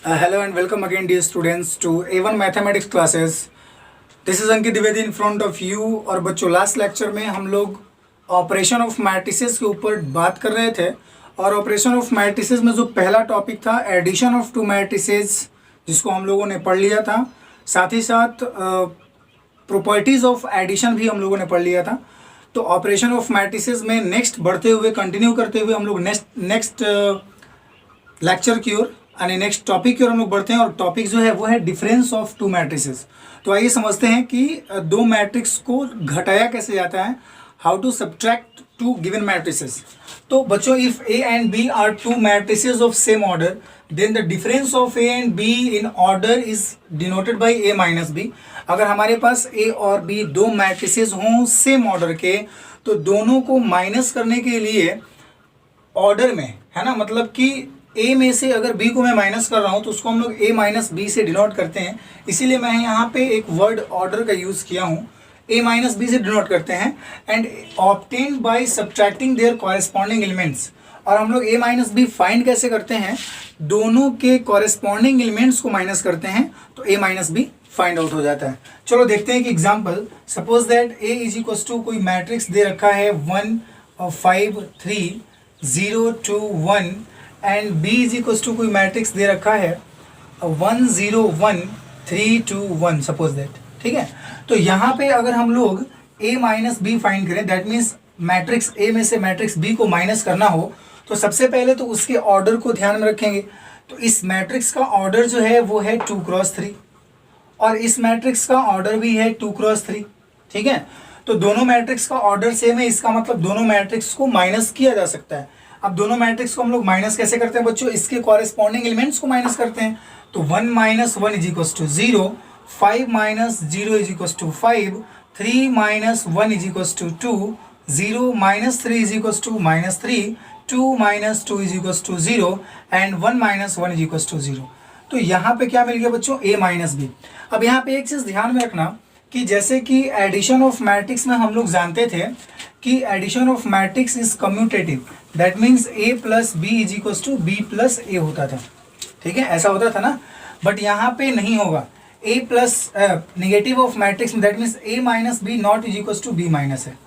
Hello and welcome again, dear students, to A1 mathematics classes. This is Ankit Dwivedi in front of you. और बच्चों, last lecture में हम लोग operation of matrices के ऊपर बात कर रहे थे. और ऑपरेशन ऑफ मैट्रिसेस में जो पहला टॉपिक था एडिशन ऑफ टू मैट्रिसेस, जिसको हम लोगों ने पढ़ लिया था. साथ ही साथ प्रॉपर्टीज़ ऑफ एडिशन भी हम लोगों ने पढ़ लिया था. तो ऑपरेशन ऑफ मैट्रिसेस में नेक्स्ट बढ़ते हुए, कंटिन्यू करते हुए हम लोग नेक्स्ट लेक्चर की ओर यानी नेक्स्ट टॉपिक की ओर हम लोग बढ़ते हैं. और टॉपिक जो है वो है डिफरेंस ऑफ टू मैट्रिसेस. तो आइए समझते हैं कि दो मैट्रिक्स को घटाया कैसे जाता है. How to subtract two given matrices. तो बच्चों, if A and B are two matrices of same order, then the difference of A and B in order is denoted by A minus B. अगर हमारे पास ए और B दो matrices हों same order के, तो दोनों को माइनस करने के लिए ऑर्डर में, है ना, मतलब कि ए में से अगर बी को मैं माइनस कर रहा हूँ तो उसको हम लोग ए माइनस बी से डिनोट करते हैं. इसीलिए मैं यहाँ पे एक वर्ड ऑर्डर का यूज़ किया हूँ. ए माइनस बी से डिनोट करते हैं and obtain by subtracting their corresponding elements. और हम लोग ए माइनस बी फाइंड कैसे करते हैं, दोनों के कॉरेस्पॉन्डिंग एलिमेंट्स को माइनस करते हैं तो A minus B find out हो जाता है. चलो देखते हैं कि example. Suppose that A is equal to कोई मैट्रिक्स दे रखा है 1 5 3 0 2 1 and B is equal to कोई मैट्रिक्स दे रखा है 1 0 1 3 2 1 सपोज दैट. ठीक है. तो यहाँ पे अगर हम लोग a माइनस बी फाइंड करें, दैट मीन्स मैट्रिक्स a में से मैट्रिक्स b को माइनस करना हो, तो सबसे पहले तो उसके ऑर्डर को ध्यान में रखेंगे. तो इस मैट्रिक्स का ऑर्डर जो है वो है 2 क्रॉस 3 और इस मैट्रिक्स का ऑर्डर भी है 2 क्रॉस 3. ठीक है. तो दोनों मैट्रिक्स का ऑर्डर सेम है, इसका मतलब दोनों मैट्रिक्स को माइनस किया जा सकता है. अब दोनों मैट्रिक्स को हम लोग माइनस कैसे करते हैं बच्चों, इसके कॉरेस्पॉन्डिंग एलिमेंट्स को माइनस करते हैं. तो 1 minus 1 is equal to 0, 5 minus 0 is equal to 5, 3 minus 1 is equal to 2, 0 minus 3 is equal to minus 3, 2 minus 2 is equal to 0 and 1 minus 1 is equal to 0. तो यहाँ पे क्या मिल गया बच्चों, a माइनस बी. अब यहाँ पे एक चीज़ ध्यान में रखना कि जैसे कि एडिशन ऑफ मैट्रिक्स में हम लोग जानते थे कि addition of matrix is commutative. That means a plus B is equal to B plus A होता था. ठीक है, ऐसा होता था ना. बट यहाँ पे नहीं होगा. a plus negative of matrix में that means a minus B not is equal to B minus है.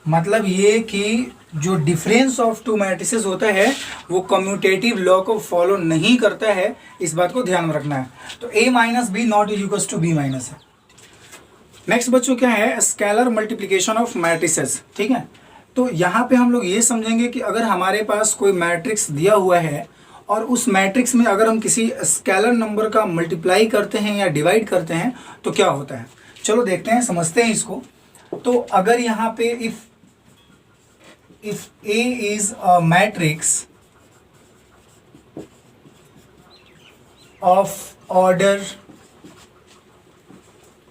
मतलब ये कि जो डिफरेंस ऑफ टू मैट्रिसेस होता है वो कम्यूटेटिव लॉ को फॉलो नहीं करता है. इस बात को ध्यान में रखना है. तो a minus B not is equal to B minus है. नेक्स्ट बच्चों क्या है, स्केलर मल्टीप्लिकेशन ऑफ मैट्रिसेस. ठीक है. तो यहाँ पे हम लोग ये समझेंगे कि अगर हमारे पास कोई मैट्रिक्स दिया हुआ है और उस मैट्रिक्स में अगर हम किसी स्केलर नंबर का मल्टीप्लाई करते हैं या डिवाइड करते हैं तो क्या होता है. चलो देखते हैं, समझते हैं इसको. तो अगर यहाँ पे if A is a matrix of order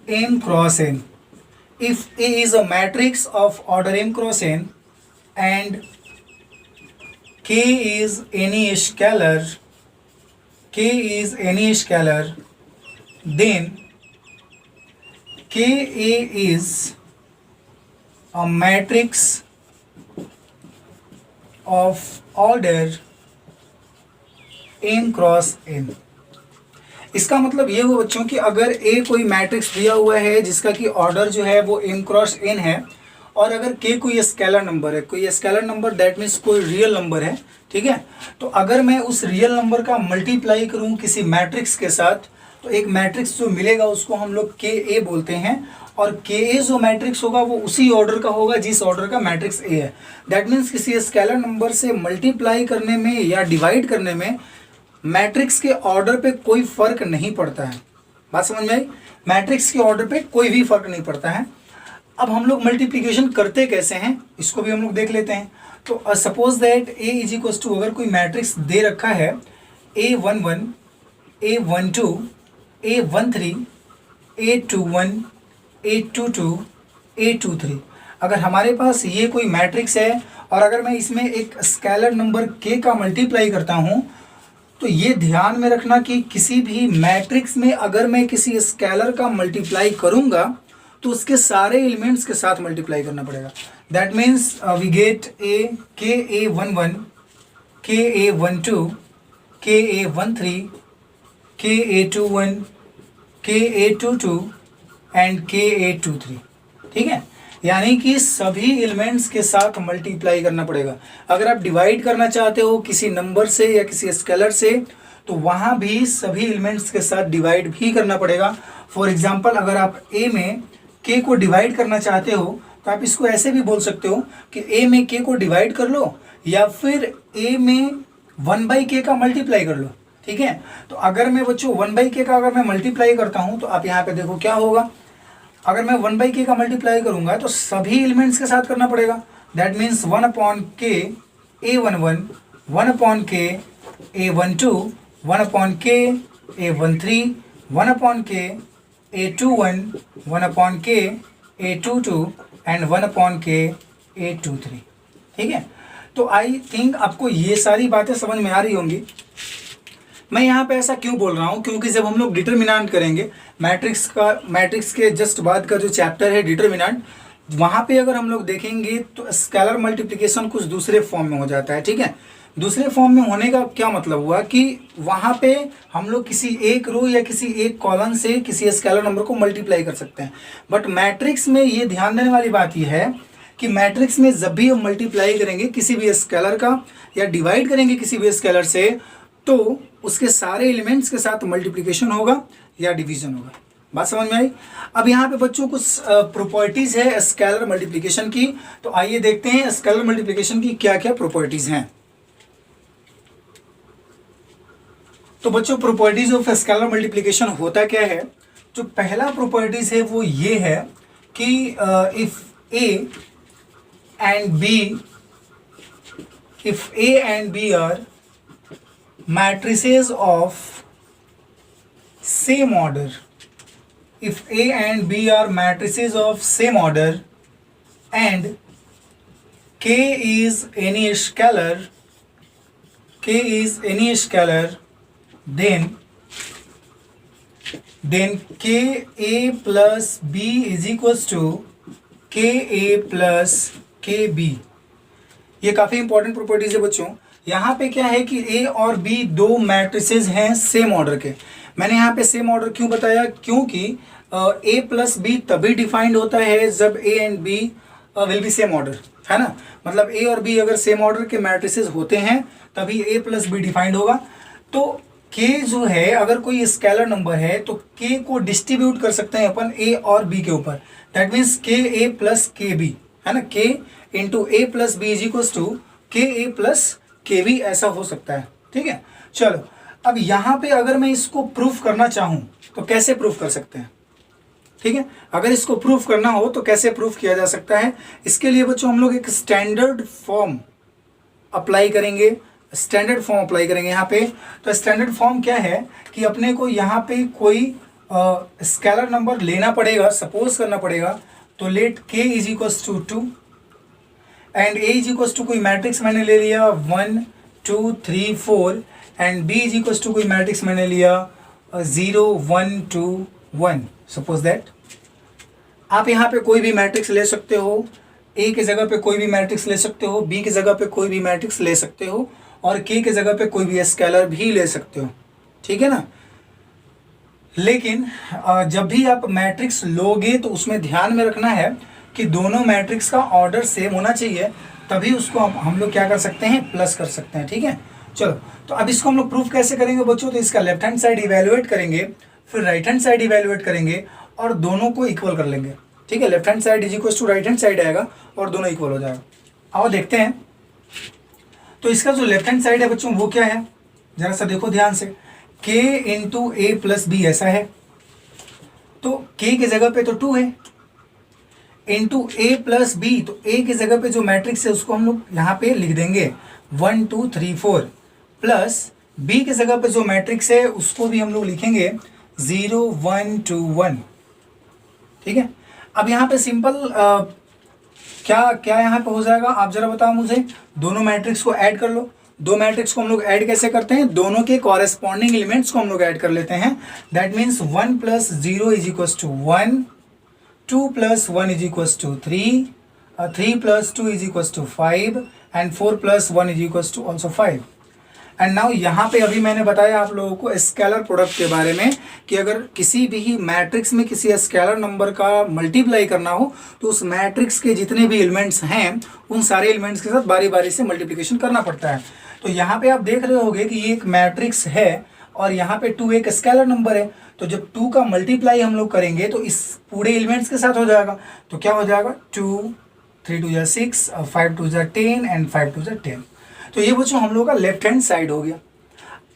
m cross n, if A is a matrix of order m cross n and K is any scalar, then Ka is a matrix of order m cross n. इसका मतलब ये हुआ बच्चों कि अगर A कोई matrix दिया हुआ है जिसका कि ऑर्डर जो है वो m क्रॉस n है, और अगर K कोई स्केलर नंबर है, कोई स्केलर नंबर दैट मीन्स कोई रियल नंबर है. ठीक है. तो अगर मैं उस रियल नंबर का मल्टीप्लाई करूँ किसी मैट्रिक्स के साथ, तो एक मैट्रिक्स जो मिलेगा उसको हम लोग Ka बोलते हैं. और Ka जो मैट्रिक्स होगा वो उसी ऑर्डर का होगा जिस ऑर्डर का मैट्रिक्स A है. दैट मीन्स किसी स्केलर नंबर से मल्टीप्लाई करने में या डिवाइड करने में मैट्रिक्स के ऑर्डर पे कोई फर्क नहीं पड़ता है. बात समझ में आई. मैट्रिक्स के ऑर्डर पे कोई भी फर्क नहीं पड़ता है. अब हम लोग मल्टीप्लिकेशन करते कैसे हैं इसको भी हम लोग देख लेते हैं. तो suppose that A is equal to, अगर कोई मैट्रिक्स दे रखा है A11, A12, A13, A21, A22, A23. अगर हमारे पास ये कोई मैट्रिक्स है और अगर मैं इसमें एक स्केलर नंबर K का मल्टीप्लाई करता हूँ, तो ये ध्यान में रखना कि किसी भी मैट्रिक्स में अगर मैं किसी स्केलर का मल्टीप्लाई करूँगा तो उसके सारे एलिमेंट्स के साथ मल्टीप्लाई करना पड़ेगा. That means we get Ka11, Ka12, KA13, KA21, KA22 and KA23। ठीक है, यानी कि सभी एलिमेंट्स के साथ मल्टीप्लाई करना पड़ेगा। अगर आप डिवाइड करना चाहते हो किसी नंबर से या किसी स्केलर से, तो वहाँ भी सभी एलिमेंट्स के साथ डिवाइड भी करना पड़ेगा। फॉर एग्जांपल, अगर आप a में k को डिवाइड करना चाहते हो तो आप इसको ऐसे भी बोल सकते हो कि a में k को डिवाइड कर लो, या फिर a में 1/k का मल्टीप्लाई कर लो। ठीक है, तो अगर मैं बच्चों 1/k का अगर मैं मल्टीप्लाई करता हूँ तो आप यहाँ पे देखो क्या होगा। अगर मैं 1/k का मल्टीप्लाई करूंगा तो सभी एलिमेंट्स के साथ करना पड़ेगा। That means 1/k A11, 1/k A12, 1/k A13, 1/k A21, 1/k A22 and 1/k A23। ठीक है, तो आई थिंक आपको ये सारी बातें समझ में आ रही होंगी। मैं यहाँ पे ऐसा क्यों बोल रहा हूँ, क्योंकि जब हम लोग डिटरमिनेंट करेंगे मैट्रिक्स के जस्ट बाद का जो चैप्टर है डिटरमिनेंट, वहाँ पे अगर हम लोग देखेंगे तो स्केलर मल्टीप्लिकेशन कुछ दूसरे फॉर्म में हो जाता है। ठीक है, दूसरे फॉर्म में होने का क्या मतलब हुआ कि वहाँ पे हम लोग किसी एक रो या किसी एक कॉलम से किसी स्केलर नंबर को मल्टीप्लाई कर सकते हैं। बट मैट्रिक्स में ये ध्यान देने वाली बात यह है कि मैट्रिक्स में जब भी हम मल्टीप्लाई करेंगे किसी भी स्केलर का या डिवाइड करेंगे किसी भी स्केलर से, तो उसके सारे एलिमेंट्स के साथ मल्टीप्लिकेशन होगा या डिवीजन होगा। बात समझ में आई। अब यहाँ पे बच्चों कुछ प्रॉपर्टीज है स्केलर मल्टीप्लिकेशन की, तो आइए देखते हैं स्केलर मल्टीप्लिकेशन की क्या क्या प्रॉपर्टीज हैं। तो बच्चों प्रॉपर्टीज ऑफ स्केलर मल्टीप्लिकेशन होता क्या है। जो पहला प्रॉपर्टीज है वो ये है कि if A and B are matrices of same order, if A and B are matrices of same order and K is any scalar, then KA plus B is equals to KA plus KB। ये काफ़ी important properties है बच्चों। यहाँ पे क्या है कि ए और बी दो मैट्रिसेस हैं सेम ऑर्डर के। मैंने यहाँ पे सेम ऑर्डर क्यों बताया, क्योंकि ए प्लस बी तभी डिफाइंड होता है जब A and B will be same order, है ना। मतलब ए और बी अगर सेम ऑर्डर के मैट्रिसेस होते हैं तभी ए प्लस बी डिफाइंड होगा। तो के जो है, अगर कोई स्केलर नंबर है तो के को डिस्ट्रीब्यूट कर सकते हैं अपन ए और बी के ऊपर। दैट मीन्स के ए प्लस के बी, है ना। K into A plus B is equal to K A plus के भी, ऐसा हो सकता है। ठीक है, चलो अब यहाँ पे अगर मैं इसको प्रूफ करना चाहूँ तो कैसे प्रूफ कर सकते हैं। ठीक है, अगर इसको प्रूफ करना हो तो कैसे प्रूफ किया जा सकता है। इसके लिए बच्चों हम लोग एक स्टैंडर्ड फॉर्म अप्लाई करेंगे। यहाँ पे तो स्टैंडर्ड फॉर्म क्या है कि अपने को यहाँ पे कोई स्केलर नंबर लेना पड़ेगा, सपोज करना पड़ेगा। तो let K is equals to 2 and A is equals to कोई मैट्रिक्स मैंने ले लिया 1 2 3 4 and B is equals to कोई मैट्रिक्स मैंने लिया 0 1 2 1। सपोज दैट आप यहाँ पे कोई भी मैट्रिक्स ले सकते हो, ए के जगह पे कोई भी मैट्रिक्स ले सकते हो, बी के जगह पे कोई भी मैट्रिक्स ले सकते हो और के जगह पे कोई भी स्केलर भी ले सकते हो। ठीक है ना। लेकिन जब भी आप मैट्रिक्स लोगे तो उसमें ध्यान में रखना है कि दोनों मैट्रिक्स का ऑर्डर सेम होना चाहिए, तभी उसको हम लोग क्या कर सकते हैं, प्लस कर सकते हैं। ठीक है, चलो तो अब इसको हम लोग प्रूफ कैसे करेंगे बच्चों। तो इसका लेफ्ट हैंड साइड इवेल्युएट करेंगे, फिर राइट हैंड साइड इवेल्युएट करेंगे और दोनों को इक्वल कर लेंगे। ठीक है, left hand side is equal to right hand side आएगा और दोनों इक्वल हो जाएगा। आओ देखते हैं। तो इसका जो लेफ्ट हैंड साइड है बच्चों वो क्या है, जरा सा देखो ध्यान से। k into A plus B ऐसा है, तो k की जगह पे तो 2 है, इंटू ए प्लस बी, तो ए की जगह पे जो मैट्रिक्स है उसको हम लोग यहाँ पे लिख देंगे 1 2 3 4, प्लस बी की जगह पे जो मैट्रिक्स है उसको भी हम लोग लिखेंगे 0 1 2 1। ठीक है, अब यहाँ पे सिंपल क्या क्या यहाँ पे हो जाएगा, आप जरा बताओ मुझे। दोनों मैट्रिक्स को ऐड कर लो। दो मैट्रिक्स को हम लोग ऐड कैसे करते हैं, दोनों के कॉरेस्पॉन्डिंग एलिमेंट्स को हम लोग ऐड कर लेते हैं। That means 1 plus 0 is equals to 1, 2 plus 1 is equals to 3, 3 plus 2 is equals to 5 and 4 plus 1 is equals to also 5। And now यहाँ पे अभी मैंने बताया आप लोगों को स्केलर प्रोडक्ट के बारे में कि अगर किसी भी मैट्रिक्स में किसी स्केलर नंबर का मल्टीप्लाई करना हो तो उस मैट्रिक्स के जितने भी एलिमेंट्स हैं उन सारे एलिमेंट्स के साथ बारी बारी से मल्टीप्लिकेशन करना पड़ता है। तो यहाँ पे आप देख रहे होंगे कि ये एक मैट्रिक्स है और यहाँ पे 2 एक स्केलर नंबर है। तो जब 2 का मल्टीप्लाई हम लोग करेंगे तो इस पूरे एलिमेंट्स के साथ हो जाएगा। तो क्या हो जाएगा 2, 3 2 जा 6, 5 2 जा 10 एंड 5 2 जा 10। तो ये बच्चों हम लोग का लेफ्ट हैंड साइड हो गया।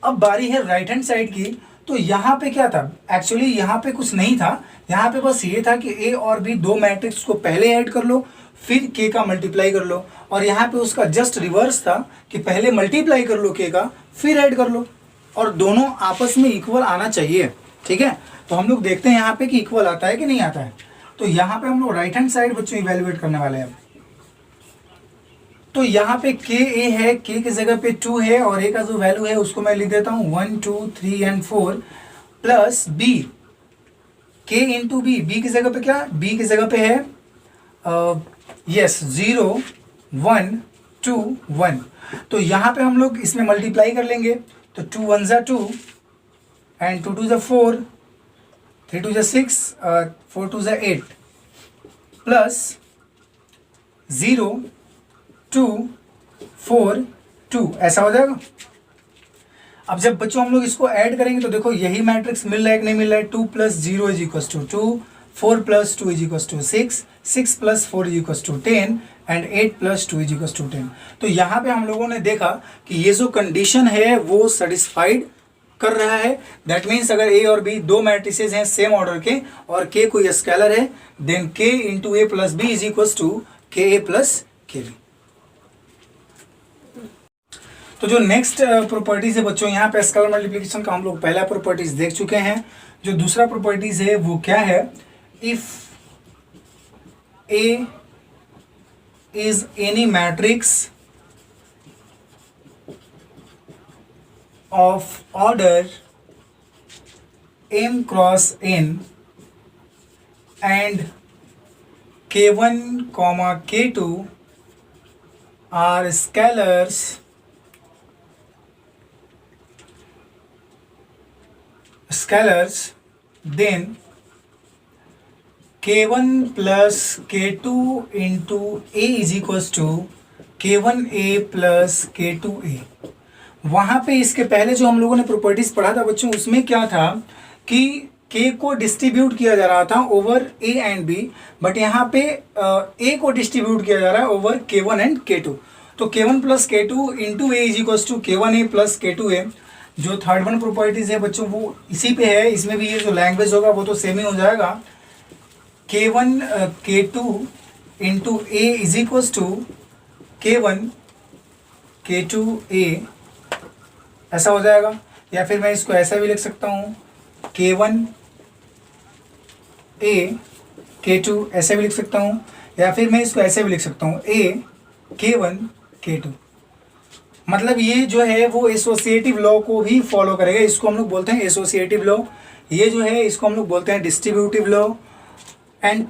अब बारी है राइट हैंड साइड की। तो यहाँ पे क्या था, एक्चुअली यहाँ पे कुछ नहीं था, यहाँ पे बस ये था कि ए और बी दो मैट्रिक्स को पहले ऐड कर लो फिर के का मल्टीप्लाई कर लो, और यहाँ पे उसका जस्ट रिवर्स था कि पहले मल्टीप्लाई कर लो के का फिर ऐड कर लो, और दोनों आपस में इक्वल आना चाहिए। ठीक है, तो हम लोग देखते हैं यहाँ पे कि इक्वल आता है कि नहीं आता है। तो यहाँ पे हम लोग राइट हैंड साइड बच्चों इवेल्युएट करने वाले हैं। तो यहाँ पे के ए है, के की जगह पे 2 है और ए का जो वैल्यू है उसको मैं लिख देता हूँ 1 2 3 एंड 4 प्लस बी, के इंटू बी, बी की जगह पे क्या, बी की जगह पे है यस 0 1 2 1। तो यहाँ पे हम लोग इसमें मल्टीप्लाई कर लेंगे। तो 2 1 जा 2 एंड 2 2 जा 4, 3 2 जा 6, 4 2 जा 8 प्लस 0 2 4 2, ऐसा हो जाएगा। अब जब बच्चों हम लोग इसको ऐड करेंगे तो देखो यही मैट्रिक्स मिल रहा है कि नहीं मिल रहा है। 2 + 0 = 2, 4 + 2 = 6, 6 + 4 = 10 एंड 8 + 2 = 10। तो यहाँ पे हम लोगों ने देखा कि ये जो कंडीशन है वो सेटिस्फाइड कर रहा है। दैट मीन्स अगर ए और बी दो मैट्रिसेस हैं सेम ऑर्डर के और के कोई स्केलर है, देन के इंटू ए प्लस बी = के ए प्लस के बी। तो जो नेक्स्ट प्रॉपर्टीज है बच्चों, यहाँ पे स्केलर मल्टीप्लिकेशन का हम लोग पहला प्रॉपर्टीज देख चुके हैं। जो दूसरा प्रॉपर्टीज है वो क्या है, if A is any matrix of order m cross n and k1, k2 are scalars, then k1 plus k2 into a = k1a plus k2a। वहाँ पे इसके पहले जो हम लोगों ने प्रॉपर्टीज पढ़ा था बच्चों, उसमें क्या था कि k को डिस्ट्रीब्यूट किया जा रहा था over a and b, but यहाँ पे a को डिस्ट्रीब्यूट किया जा रहा है ओवर k1 एंड k2। तो k1 plus k2 into a = k1a plus k2a। जो थर्ड वन प्रॉपर्टीज है बच्चों वो इसी पे है, इसमें भी ये जो लैंग्वेज होगा वो तो सेम ही हो जाएगा। k1 k2 इंटू ए = k1 k2a, ऐसा हो जाएगा। या फिर मैं इसको ऐसा भी लिख सकता हूँ k1 a k2, ऐसे भी लिख सकता हूँ। या फिर मैं इसको ऐसे भी लिख सकता हूँ a k1 k2। मतलब ये जो है वो एसोसिएटिव लॉ को भी फॉलो करेगा। इसको हम लोग बोलते हैं एसोसिएटिव लॉ। ये जो है इसको हम लोग बोलते हैं डिस्ट्रीब्यूटिव लॉ। एंड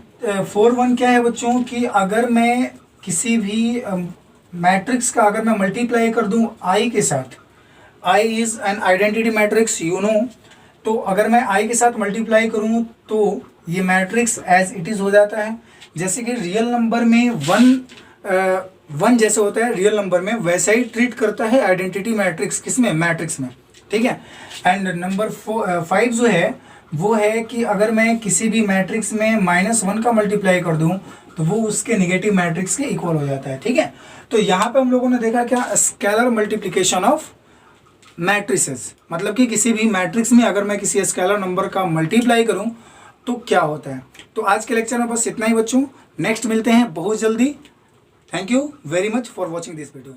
4 क्या है बच्चों कि अगर मैं किसी भी मैट्रिक्स का अगर मैं मल्टीप्लाई कर दूं आई के साथ, I is an identity matrix you know, तो अगर मैं आई के साथ मल्टीप्लाई करूं तो ये मैट्रिक्स एज इट इज़ हो जाता है। जैसे कि रियल नंबर में वन जैसे होता है रियल नंबर में, वैसा ही ट्रीट करता है आइडेंटिटी मैट्रिक्स किसमें, मैट्रिक्स में। ठीक है। एंड नंबर 5 जो है वो है कि अगर मैं किसी भी मैट्रिक्स में -1 का मल्टीप्लाई कर दूं तो वो उसके निगेटिव मैट्रिक्स के इक्वल हो जाता है। ठीक है। तो यहाँ पे हम लोगों ने देखा क्या, स्केलर मल्टीप्लिकेशन ऑफ मैट्रिसेस, मतलब कि किसी भी मैट्रिक्स में अगर मैं किसी स्केलर नंबर का मल्टीप्लाई करूं तो क्या होता है। तो आज के लेक्चर में बस इतना ही बच्चों, नेक्स्ट मिलते हैं बहुत जल्दी। Thank you very much for watching this video.